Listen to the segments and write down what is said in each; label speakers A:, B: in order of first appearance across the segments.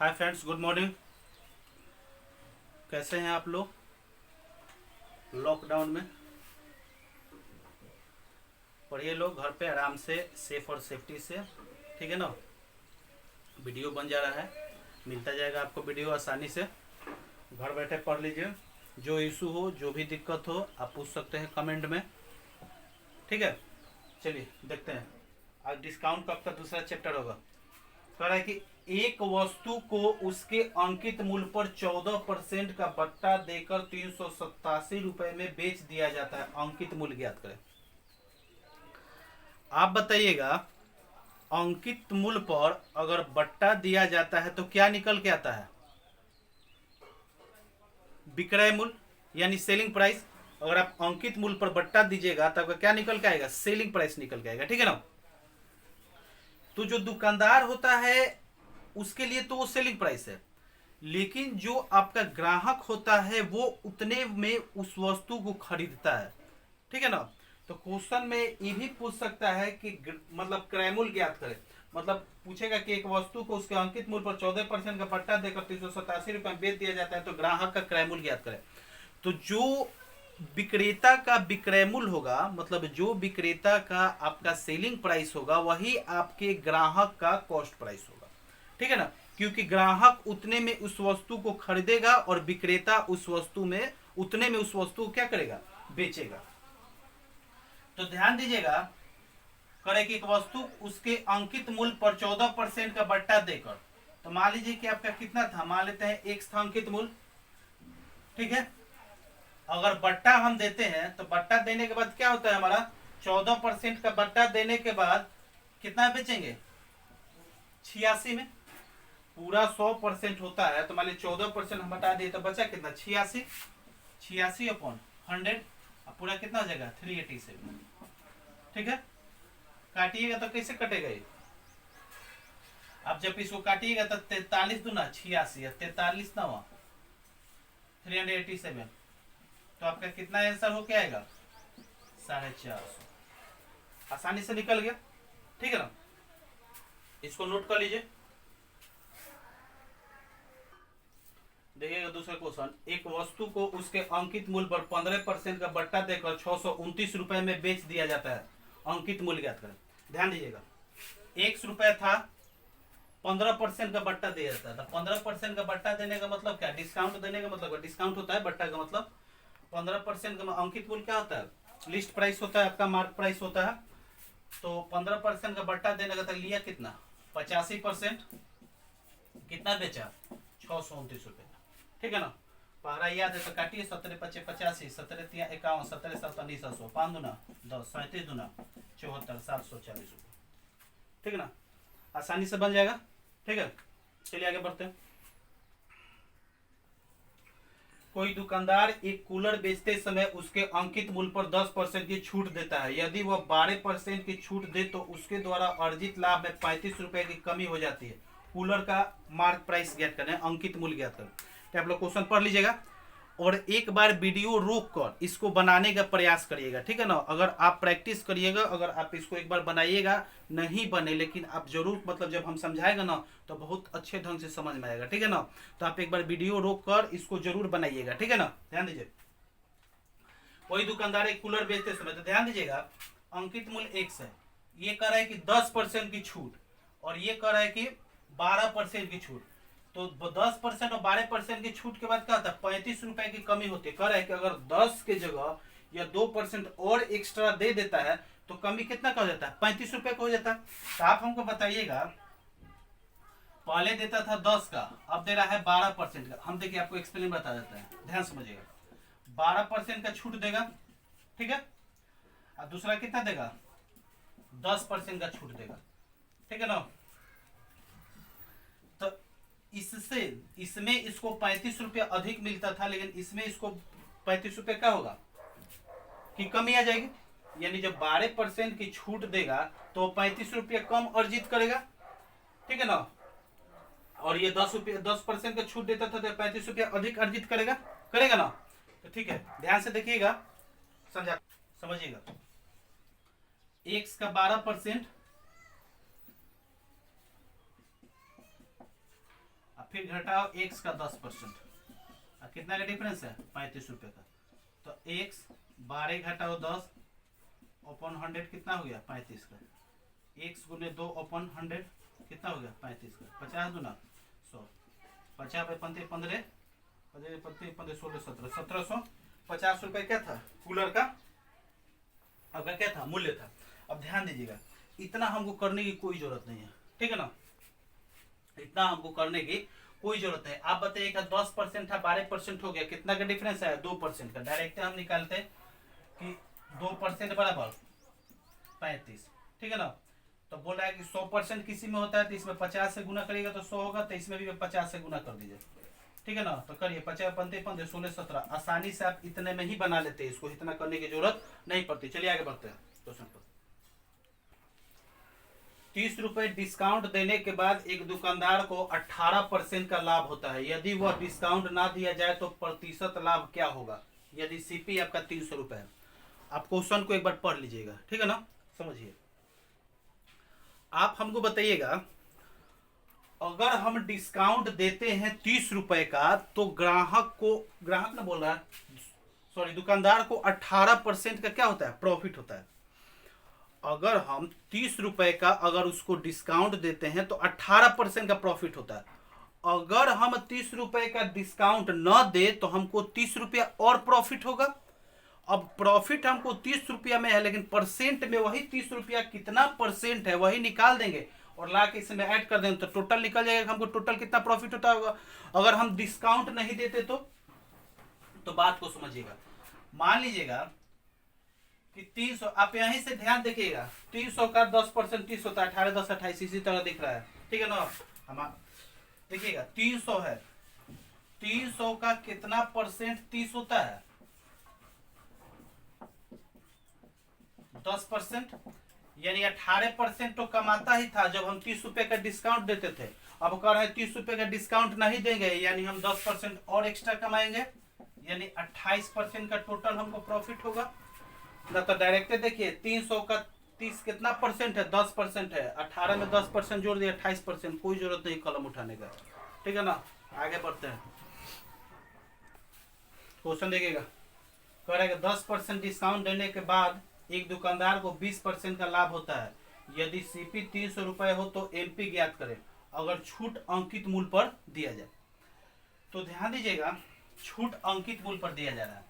A: Hi friends, good morning. कैसे हैं आप लोग लॉकडाउन में? पढ़िए लोग घर पे आराम से, सेफ और सेफ्टी से। ठीक है ना? वीडियो बन जा रहा है, मिलता जाएगा आपको वीडियो आसानी से। घर बैठे पढ़ लीजिए। जो इशू हो, जो भी दिक्कत हो, आप पूछ सकते हैं कमेंट में। ठीक है, चलिए देखते हैं। आज डिस्काउंट कब का दूसरा चैप्टर होगा। कह रहा है कि एक वस्तु को उसके अंकित मूल्य पर 14% का बट्टा देकर 387 रुपए में बेच दिया जाता है। अंकित मूल्य ज्ञात करें। आप बताइएगा, अंकित मूल्य पर अगर बट्टा दिया जाता है तो क्या निकल के आता है? विक्रय मूल्य यानी सेलिंग प्राइस। अगर आप अंकित मूल्य पर बट्टा दीजिएगा तो आपका क्या निकल के आएगा? सेलिंग प्राइस निकल के आएगा। ठीक है ना? तो जो दुकानदार होता है उसके लिए तो वो सेलिंग प्राइस है, लेकिन जो आपका ग्राहक होता है वो उतने में उस वस्तु को खरीदता है। ठीक है ना? तो क्वेश्चन में ये भी पूछ सकता है कि मतलब क्रय मूल्य ज्ञात करें। मतलब पूछेगा कि एक वस्तु को उसके अंकित मूल्य पर 14% का पट्टा देकर 387 रुपए में बेच दिया जाता है, तो ग्राहक का क्रय मूल्य ज्ञात करें। तो जो विक्रेता का विक्रय मूल्य होगा, मतलब जो विक्रेता का आपका सेलिंग प्राइस होगा, वही आपके ग्राहक का कॉस्ट प्राइस होगा। ठीक है ना? क्योंकि ग्राहक उतने में उस वस्तु को खरीदेगा और विक्रेता उस वस्तु में उतने में उस वस्तु को क्या करेगा? बेचेगा। तो ध्यान दीजिएगा, करे कि एक वस्तु उसके अंकित मूल्य पर 14% का बट्टा देकर, तो मान लीजिए कि आपका कितना था, मान लेते हैं एक्स था अंकित मूल्य। ठीक है? अगर बट्टा हम देते हैं तो बट्टा देने के बाद क्या होता है हमारा? 14% का बट्टा देने के बाद कितना बेचेंगे? 86 में। पूरा 100% होता है तो मान लीजिए 14% हम बता दिए तो बचा कितना? 86। 86 अपॉन 100, पूरा कितना हो जाएगा? 387। ठीक है? काटिएगा तो कैसे कटेगा ये? अब जब इसको काटिएगा तो 43 दूना 86, 43 नवा 387, तो आपका कितना आंसर हो के आएगा? 450। आसानी से निकल गया। ठीक है ना? इसको नोट कर लीजिए। देखिएगा दूसरा क्वेश्चन, एक वस्तु को उसके अंकित मूल्य पर 15% का बट्टा देकर 629 रुपए में बेच दिया जाता है। अंकित मूल्य ज्ञात करें। ध्यान दीजिएगा, 100 रुपया था, 15% का बट्टा दिया जाता था। 15% का बट्टा देने का मतलब क्या? डिस्काउंट देने का मतलब, डिस्काउंट होता है बट्टा का मतलब। 15% का अंकित मूल्य क्या होता है? लिस्ट प्राइस होता है, आपका मार्क प्राइस होता है। तो 15% का बट्टा देने का था, लिया कितना? 85%। कितना बेचा? 629 रुपये। ठीक है ना? पहला याद है तो काटिए। 17×5 = 85, 17×3 = 51, 17×7 = 100, 5 दूना 10, 37 दूना 74, 740 रुपये। ठीक है ना? आसानी से बन जाएगा। ठीक है, चलिए आगे बढ़ते हैं। कोई दुकानदार एक कूलर बेचते समय उसके अंकित मूल्य पर 10% की छूट देता है। यदि वह 12% की छूट दे तो उसके द्वारा अर्जित लाभ में 35 रुपए की कमी हो जाती है। कूलर का मार्क प्राइस ज्ञात करें, अंकित मूल्य ज्ञात करें। तो आप लोग क्वेश्चन पढ़ लीजिएगा और एक बार वीडियो रोक कर इसको बनाने का प्रयास करिएगा। ठीक है ना? अगर आप प्रैक्टिस करिएगा, अगर आप इसको एक बार बनाइएगा, नहीं बने लेकिन आप जरूर, मतलब जब हम समझाएगा ना तो बहुत अच्छे ढंग से समझ में आएगा। ठीक है ना? तो आप एक बार वीडियो रोक कर इसको जरूर बनाइएगा। ठीक है ना? ध्यान दीजिए। कोई दुकानदार एक कूलर बेचते समय, तो ध्यान दीजिएगा, अंकित मूल्य एक्स है, ये कह रहा है कि 10% की छूट, और ये कह रहा है कि 12% की छूट। तो 10% और 12% की छूट के बाद क्या होता है? 35 रुपए की कमी होती है। कह रहा है कि अगर 10 के जगह या 2% और एक्स्ट्रा दे देता है तो कमी कितना का हो जाता है? 35 रुपए का हो जाता है। तो आप हमको बताइएगा, पहले देता था 10 का, अब दे रहा है 12% का। हम देखिए आपको एक्सप्लेन बता देते हैं, ध्यान समझिएगा। 12% का छूट देगा। ठीक है? और दूसरा कितना देगा? 10% का छूट देगा। ठीक है ना? तो इससे, इसमें इसको 35 रुपये अधिक मिलता था, लेकिन इसमें इसको 35 रुपये का होगा कि कमी आ जाएगी। यानी जब 12% की छूट देगा तो 35 रुपये कम अर्जित करेगा। ठीक है ना? और ये 10% का छूट देता था तो 35 रुपये अधिक अर्जित करेगा। करेगा ना? तो ठीक है, ध्यान से देखिएगा, समझा समझिएगा। एक्स का 12%, फिर घटाओ x का 10%, कितना का डिफरेंस है 35 रुपए का। तो x 12 घटाओ 10 अपन 100 कितना हो गया 35 का। x गुने 2 अपन 100 कितना हो गया 35 का। 50 दूना 100, 50 पे 15 15 15 16 17 1750 रुपए क्या था कूलर का आपका क्या था मूल्य था। अब ध्यान दीजिएगा इतना हमको करने की कोई जरूरत नहीं है, ठीक है ना, इतना हमको करने की कोई जरूरत है। आप बताइए 10% था 12% हो गया, कितना का डिफरेंस है 2% का। डायरेक्ट हम निकालते हैं कि 2% बराबर 35, ठीक है ना। तो बोल रहा है कि 100% किसी में होता है तो इसमें 50 से गुना करिएगा तो 100 होगा, तो इसमें भी 50 से गुना कर दीजिए, ठीक है ना। तो करिए 50 15 15 16 17, आसानी से आप इतने में ही बना लेते हैं, इसको इतना करने की जरूरत नहीं पड़ती। चलिए आगे बढ़ते हैं क्वेश्चन पर। 30 रुपए डिस्काउंट देने के बाद एक दुकानदार को 18% का लाभ होता है। यदि वह डिस्काउंट ना दिया जाए तो प्रतिशत लाभ क्या होगा। यदि सीपी आपका 300 रुपए है। आप क्वेश्चन को एक बार पढ़ लीजिएगा, ठीक है ना, समझिए। आप हमको बताइएगा अगर हम डिस्काउंट देते हैं 30 रुपए का तो ग्राहक ना बोल रहा है, सॉरी, दुकानदार को 18% का क्या होता है प्रॉफिट होता है। अगर हम 30 रुपए का अगर उसको डिस्काउंट देते हैं तो 18% का प्रॉफिट होता है। अगर हम 30 रुपए का डिस्काउंट न दे तो हमको 30 रुपया और प्रॉफिट होगा। अब प्रॉफिट हमको 30 रुपया में है, लेकिन परसेंट में वही 30 रुपया कितना परसेंट है वही निकाल देंगे और ला के इसमें ऐड कर देंगे तो टोटल निकल जाएगा हमको टोटल कितना प्रॉफिट होता होगा। अगर हम डिस्काउंट नहीं देते तो बात को समझिएगा। मान लीजिएगा कि 300, आप यहीं से ध्यान देखिएगा 300 का 10% 30 होता है, 18 10 28 इसी तरह दिख रहा है, ठीक है ना। हम देखिएगा 300 है, 300 का कितना परसेंट 30 होता है 10%, यानी 18% तो कमाता ही था जब हम 30 रुपए का डिस्काउंट देते थे। अब कह रहे हैं 30 रुपए का डिस्काउंट नहीं देंगे यानी हम 10% और एक्स्ट्रा कमाएंगे, यानी 28% का टोटल हमको प्रॉफिट होगा ना। तो डायरेक्ट देखिए 300 का 30 कितना परसेंट है 10% है, 18 में 10% जोड़ दिया 28%, कोई जरूरत नहीं कलम उठाने का, ठीक है ना। आगे बढ़ते हैं क्वेश्चन देखिएगा। कह रहा है 10% डिस्काउंट देने के बाद एक दुकानदार को 20% का लाभ होता है। यदि सीपी 300 रुपए हो तो एमपी ज्ञात करें अगर छूट अंकित मूल्य पर दिया जाए। तो ध्यान दीजिएगा छूट अंकित मूल्य पर दिया जा रहा है।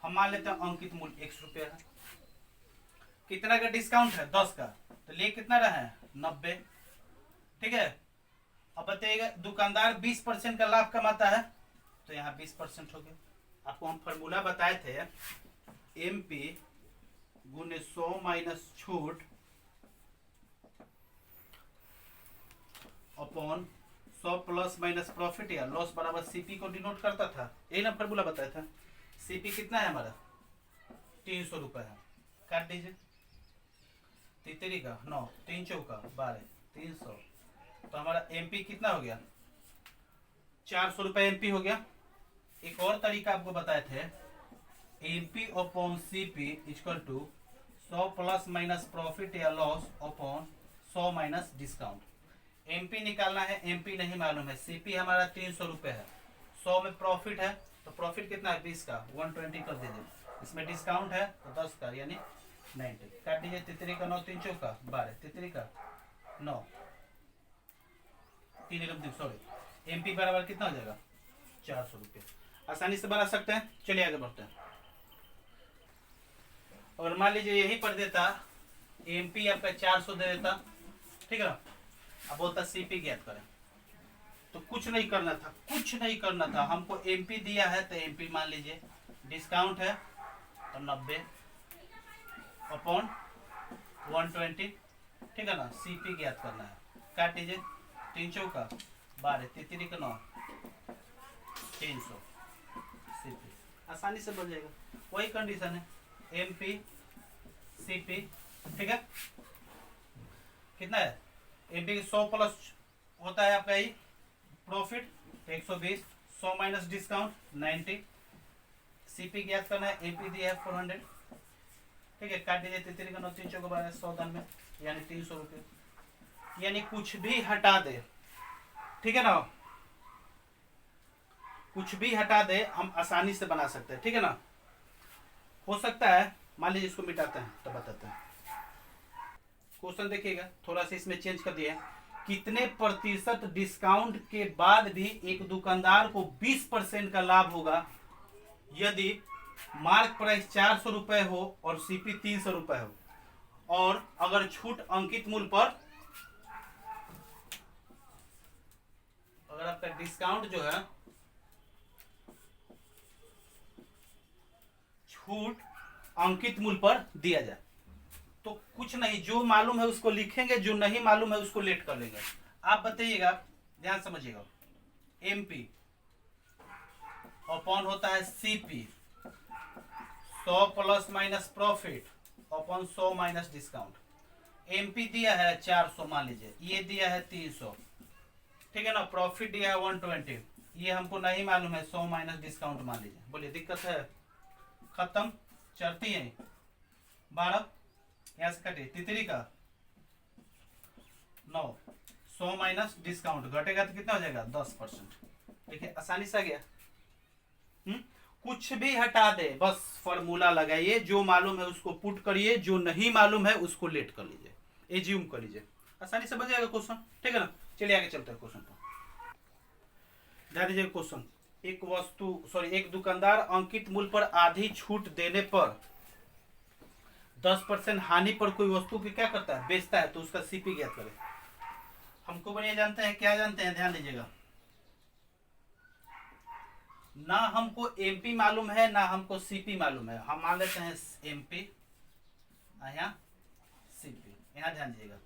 A: हम मान लेते हैं अंकित मूल्य 100 रुपया है, कितना का डिस्काउंट है 10 का, तो ले कितना रहा है 90, ठीक है। अब बताइएगा दुकानदार 20% का लाभ कमाता है तो यहाँ 20% हो गया। आपको हम फॉर्मूला बताए थे एमपी गुने 100 माइनस छूट अपॉन 100 प्लस माइनस प्रॉफिट या लॉस बराबर सीपी को डिनोट करता था, यही ना फॉर्मूला बताया था। सीपी कितना है हमारा 300 रुपए है, काट दीजिए, तितरी का 9 3 चौका 12 300, तो हमारा एमपी कितना हो गया 400 रुपए एमपी हो गया। एक और तरीका आपको बताए थे MP upon CP equal to 100 plus minus profit या loss upon 100 minus discount. MP निकालना है, एमपी नहीं मालूम है, सीपी हमारा 300 रुपए है, 100 में प्रॉफिट है तो प्रॉफिट कितना है 20 का 120 कर दीजिए, इसमें डिस्काउंट है तो 10 का यानी 90, काट दीजिए, तितरी का 9 3 चौका 12 तितरी का 9 3 एकम सॉरी एमपी बराबर कितना हो जाएगा 400 रुपये। आसानी से बना सकते हैं। चलिए आगे बढ़ते हैं। और मान लीजिए यही पर देता एमपी आपका 400 दे देता, ठीक है ना। अब बोलता सीपी ज्ञात करें, तो कुछ नहीं करना था, कुछ नहीं करना था, हमको एमपी दिया है तो एमपी मान लीजिए, डिस्काउंट है तो 90 अपॉन 120, ठीक है ना। सीपी ज्ञात करना है, काट दीजिए, 3 चौका 12 तितरी का 9 300 सीपी, आसानी से बन जाएगा। वही कंडीशन है एमपी सीपी, ठीक है। कितना है एमपी 100 प्लस होता है आपका ये प्रॉफिट 120, 100 माइनस डिस्काउंट 90, सीपी ज्ञात करना है, एमपी दिया है 400, ठीक है। काट दीजिए, तितरी का 9 3 चौका 12 100 में यानी 300 रुपये, यानी कुछ भी हटा दे, ठीक है ना। कुछ भी हटा दे हम आसानी से बना सकते हैं, ठीक है ना। हो सकता है मान लीजिए इसको मिटाते हैं तो बताते हैं। क्वेश्चन देखिएगा, थोड़ा सा इसमें चेंज कर दिया। कितने प्रतिशत डिस्काउंट के बाद भी एक दुकानदार को 20% का लाभ होगा यदि मार्क प्राइस 400 रुपए हो और सीपी 300 रुपए हो, और अगर छूट अंकित मूल्य पर, अगर आपका डिस्काउंट जो है छूट अंकित मूल्य पर दिया जाए, तो कुछ नहीं, जो मालूम है उसको लिखेंगे, जो नहीं मालूम है उसको लेट कर लेंगे। आप बताइएगा, ध्यान समझिएगा, एमपी अपॉन होता है CP, 100 plus minus profit upon 100 minus discount. MP दिया है 400 मान लीजिए, ये दिया है 300, ठीक है ना। प्रॉफिट दिया है 120, ये हमको नहीं मालूम है, 100 माइनस डिस्काउंट मान लीजिए। बोलिए दिक्कत है? खत्म, चढ़ती है 12, यहां से कटे तितरी का 9, 100 माइनस डिस्काउंट घटेगा तो कितना हो जाएगा 10%। देखिए आसानी से आ गया। कुछ भी हटा दे, बस फॉर्मूला लगाइए, जो मालूम है उसको पुट करिए, जो नहीं मालूम है उसको लेट कर लीजिए, एज्यूम कर लीजिए, आसानी से बन जाएगा क्वेश्चन, ठीक है ना। चलिए आगे चलते हैं क्वेश्चन पर। ध्यान दीजिए क्वेश्चन, एक दुकानदार अंकित मूल्य पर आधी छूट देने पर 10% हानि पर कोई वस्तु की क्या करता है, बेचता है, तो उसका सीपी ज्ञात करें। हमको बढ़िया जानते हैं, क्या जानते हैं, ध्यान दीजिएगा। ना हमको एमपी मालूम है ना हमको सीपी मालूम है, हम मान लेते हैं एमपी, यहाँ सीपी। यहाँ ध्यान दीजिएगा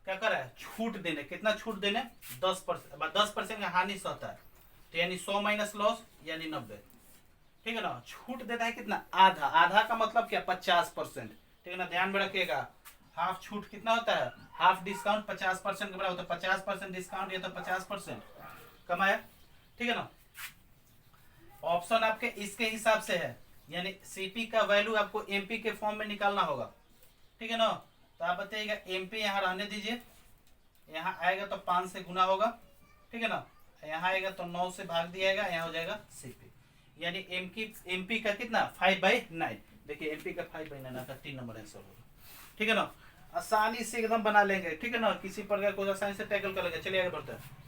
A: क्या कर रहा है, छूट देने, कितना छूट देने, 10%। 10% का हानि सहता है, तो यानी 100 माइनस लॉस यानी 90, ठीक है ना। छूट देता है कितना, आधा, आधा का मतलब क्या, 50%, ठीक है ना। ध्यान में रखिएगा, हाफ छूट कितना होता है, हाफ डिस्काउंट 50% के बराबर होता है, 50% डिस्काउंट ये तो 50% कमाया, ठीक है ना। ऑप्शन आपके इसके हिसाब से है, यानी सीपी का वैल्यू आपको एमपी के फॉर्म में निकालना होगा, ठीक है ना। तो आप बताइएगा एमपी यहाँ रहने दीजिए, यहाँ आएगा तो 5 से गुना होगा, ठीक है ना। यहाँ आएगा तो 9 से भाग दिया जाएगा, यहाँ हो जाएगा सीपी, यानी एमपी का कितना 5/9। देखिए एमपी का 5/9 आता, 3 नंबर आंसर होगा, ठीक है ना। आसानी से एकदम बना लेंगे, ठीक है ना, किसी प्रकार को आसानी से टैकल कर लेंगे। चलिए आगे बढ़ते हैं।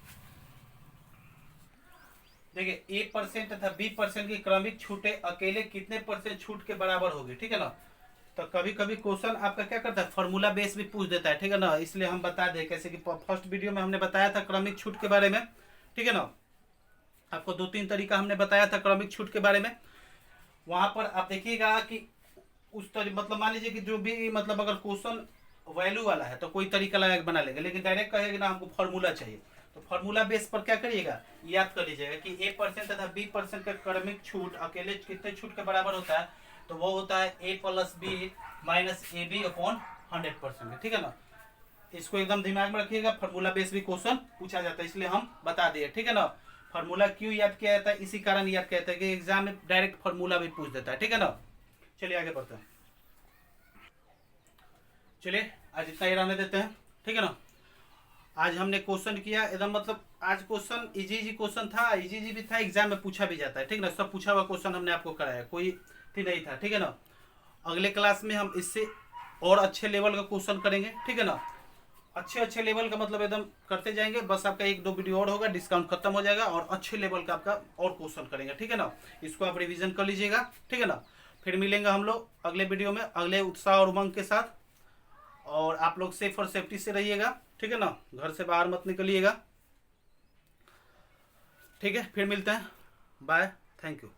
A: देखिए A% तथा B% की क्रमिक छूटें अकेले कितने % छूट के बराबर होगी, ठीक है ना। तो कभी कभी क्वेश्चन आपका क्या करता है, फॉर्मूला बेस भी पूछ देता है, ठीक है ना। इसलिए हम बता दें, कैसे कि फर्स्ट वीडियो में हमने बताया था क्रमिक छूट के बारे में, ठीक है ना। आपको 2-3 तरीका हमने बताया था क्रमिक छूट के बारे में। वहां पर आप देखिएगा कि उस मतलब मान लीजिए कि जो भी मतलब अगर क्वेश्चन वैल्यू वाला है तो कोई तरीका लगा बना लेंगे, लेकिन डायरेक्ट कहेगा ना हमको फॉर्मूला चाहिए, तो फॉर्मूला बेस पर क्या करिएगा, याद कर लीजिएगा कि A% तथा B% का क्रमिक छूट अकेले कितने छूट के बराबर होता है, तो वो होता है A + B - AB अपॉन 100%, ठीक है ना। इसको एकदम दिमाग में रखिएगा, फॉर्मूला बेस भी क्वेश्चन पूछा जाता है, इसलिए हम बता दिए, ठीक है ना। फॉर्मूला क्यों याद किया जाता है, इसी कारण याद किया जाता है कि एग्जाम में डायरेक्ट फॉर्मूला भी पूछ देता है, ठीक है ना। चलिए आगे बढ़ते हैं। चलिए आज इतना ही रहने देते हैं, ठीक है ना। आज हमने क्वेश्चन किया एकदम, मतलब आज क्वेश्चन इजी क्वेश्चन था, इजी भी था, एग्जाम में पूछा भी जाता है, ठीक ना। सब पूछा हुआ क्वेश्चन हमने आपको कराया, कोई नहीं था, ठीक है ना। अगले क्लास में हम इससे और अच्छे लेवल का क्वेश्चन करेंगे, ठीक है ना। अच्छे लेवल का मतलब एकदम करते जाएंगे, बस आपका 1-2 वीडियो और होगा, डिस्काउंट खत्म हो जाएगा और अच्छे लेवल का आपका और क्वेश्चन करेंगे, ठीक है ना। इसको आप रिवीजन कर लीजिएगा, ठीक है ना। फिर मिलेंगे हम लोग अगले वीडियो में अगले उत्साह और उमंग के साथ, और आप लोग सेफ और सेफ्टी से रहिएगा, ठीक है ना। घर से बाहर मत निकलिएगा, ठीक है। फिर मिलते हैं, बाय, थैंक यू।